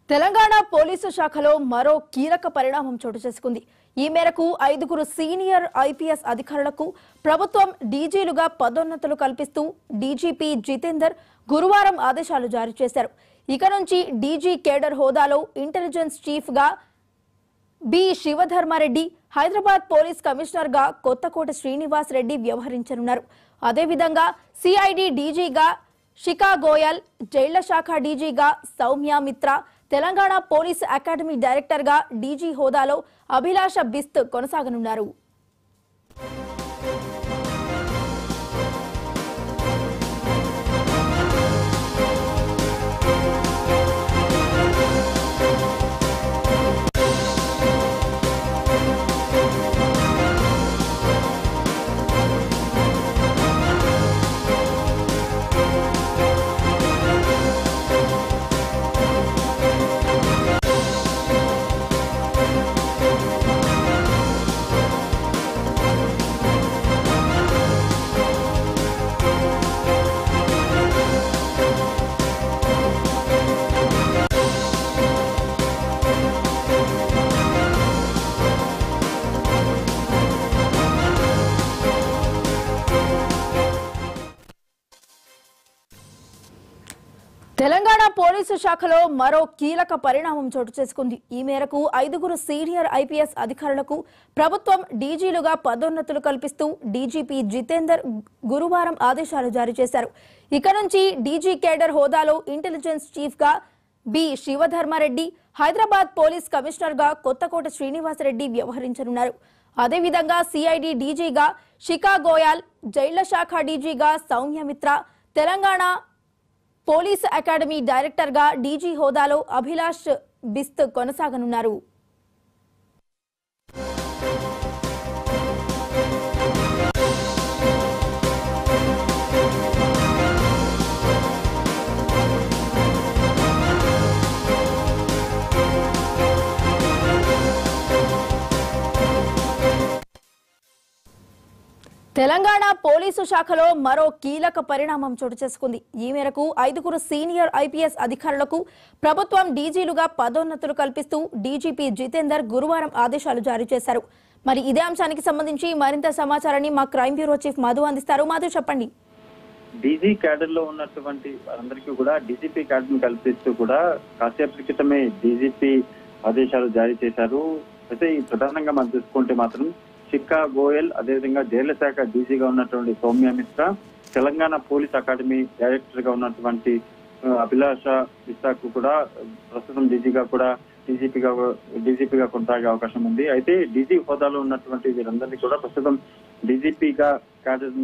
Telangana police శాఖలో మరో కీలక పరిణామం చోటు చేసుకుంది. ఈ మేరకు 5 సీనియర్ ఐపీఎస్ అధికారులకు ప్రభుత్వం డీజీలుగా పదోన్నతులు కల్పిస్తూ డీజీపీ జితేందర్ గురువారం ఆదేశాలు జారీ చేశారు. ఇక నుంచి డీజీ కేడర్ హోదాలో ఇంటెలిజెన్స్ చీఫ్ గా బి శివధర్మారెడ్డి, హైదరాబాద్ పోలీస్ కమిషనర్ గా కొత్తకోట శ్రీనివాస్ రెడ్డి వ్యవహరించనున్నారు. అదేవిధంగా సిఐడి డీజీగా శిఖా గోయల్, జైళ్ల శాఖ డీజీగా Soumya Mitra, Telangana police academy director గా డీజీ హోదాలో అభిలాష బిస్త్ కొనసాగనున్నారు. తెలంగాణ పోలీసు శాఖలో మరో కీలక పరిణామం చోటు చేసుకుంది. ఈ మేరకు 5 సీనియర్ ఐపీఎస్ అధికారులకు ప్రభుత్వం డీజీలుగా పదోన్నతులు కల్పిస్తూ డీజీపీ జితేందర్ గురువారం ఆదేశాలు జారీ చేశారు. ఇక నుంచి డీజీ కేడర్ హోదాలో ఇంటెలిజెన్స్ చీఫ్ గా బి శివధర్మారెడ్డి, హైదరాబాద్ పోలీస్ కమిషనర్ గా కొత్తకోట శ్రీనివాస్ రెడ్డి వ్యవహరించనున్నారు. అదేవిధంగా సిఐడి డీజీగా శిఖా గోయల్, జైళ్ల శాఖ డీజీగా Soumya Mitra, Telangana police academy director గా డీజీ హోదాలో అభిలాష్ బిస్త్ కొనసాగనున్నారు. తెలంగాణ పోలీసు శాఖలో మరో కీలక పరిణామం చోటు చేసుకుంది. ఈ మేరకు 5 సీనియర్ ఐపీఎస్ అధికారులకు ప్రభుత్వం డీజీలుగా పదోన్నతులు కల్పిస్తూ డీజీపీ జితేందర్ గురువారం ఆదేశాలు జారీ చేశారు. మరి ఇదే అంశానికి సంబంధించి మరింత సమాచారాన్ని మా క్రైమ్ బ్యూరో చీఫ్ మధు అందిస్తారు. మధు, చెప్పండి. డీజీ క్యాడర్ లో ఉన్నటువంటి అందరికీ కూడా డీజీపీ క్యాడర్ కల్పిస్తూ కూడా కాసేపటి క్రితమే డీజీపీ ఆదేశాలు జారీ చేశారు. అయితే ఈ ప్రధానంగా మనం చూసుకుంటే మాత్రం శిఖా గోయల్, అదేవిధంగా జైళ్ల శాఖ డీజీగా ఉన్నటువంటి Soumya Mitra, Telangana police academy director గా ఉన్నటువంటి అభిలాష బిస్తాకు కూడా ప్రస్తుతం డీజీపీగా కొనసాగే అవకాశం ఉంది. అయితే డీజీ హోదాలో ఉన్నటువంటి వీరందరినీ కూడా ప్రస్తుతం డీజీపీగా క్యాడర్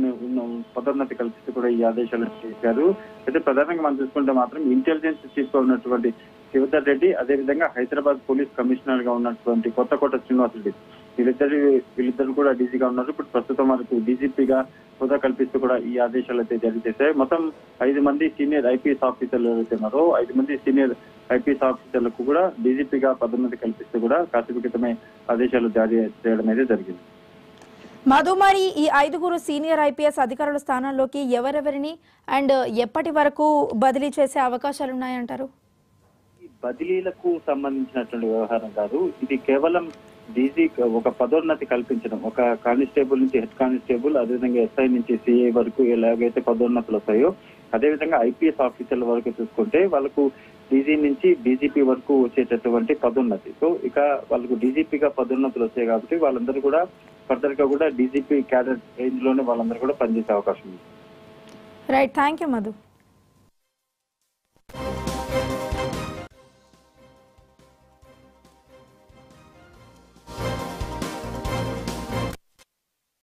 పదోన్నతి కల్పిస్తూ కూడా ఈ ఆదేశాలు చేశారు. అయితే ప్రధానంగా మనం చూసుకుంటే మాత్రం ఇంటెలిజెన్స్ చీఫ్ గా ఉన్నటువంటి శివధర్ రెడ్డి, అదేవిధంగా హైదరాబాద్ పోలీస్ కమిషనర్ గా ఉన్నటువంటి కొత్తకోట శ్రీనివాస్ రెడ్డి, వీళ్ళిద్దరు కూడా డీజీగా ఉన్నారు. ఇప్పుడు ప్రస్తుతం వరకు డీజీపీగా హోదా కల్పిస్తూ కూడా ఈ ఆదేశాలు అయితే జారీ చేశాయి. మొత్తం 5 మంది సీనియర్ ఐపీఎస్ ఆఫీసర్లు ఎవరైతే ఉన్నారో 5 మంది సీనియర్ ఐపీఎస్ ఆఫీసర్లకు కూడా డీజీపీగా పదోన్నతి కల్పిస్తూ కూడా కాసేపు క్రితమే ఆదేశాలు జారీ చేయడం అయితే జరిగింది. మధు, మరి ఈ 5 సీనియర్ ఐపీఎస్ అధికారుల స్థానాల్లోకి ఎవరెవరిని అండ్ ఎప్పటి వరకు బదిలీ చేసే అవకాశాలు ఉన్నాయంటారు? ఈ బదిలీలకు సంబంధించినటువంటి వ్యవహారం కాదు, ఇది కేవలం డీజీ ఒక పదోన్నతి కల్పించడం. ఒక కానిస్టేబుల్ నుంచి హెడ్ కానిస్టేబుల్, అదేవిధంగా ఎస్ఐ నుంచి సిఐ వరకు ఎలాగైతే పదోన్నతులు వస్తాయో అదేవిధంగా ఐపీఎస్ ఆఫీసర్ల వరకు చూసుకుంటే వాళ్ళకు డీజీ నుంచి డీజీపీ వరకు వచ్చేటటువంటి పదోన్నతి. సో ఇక వాళ్ళకు డీజీపీగా పదోన్నతులు వచ్చాయి కాబట్టి వాళ్ళందరూ కూడా ఫర్దర్ గా కూడా డీజీపీ క్యాడర్ రేంజ్ లోనే వాళ్ళందరూ కూడా పనిచేసే అవకాశం ఉంది. Right, thank you Madhu.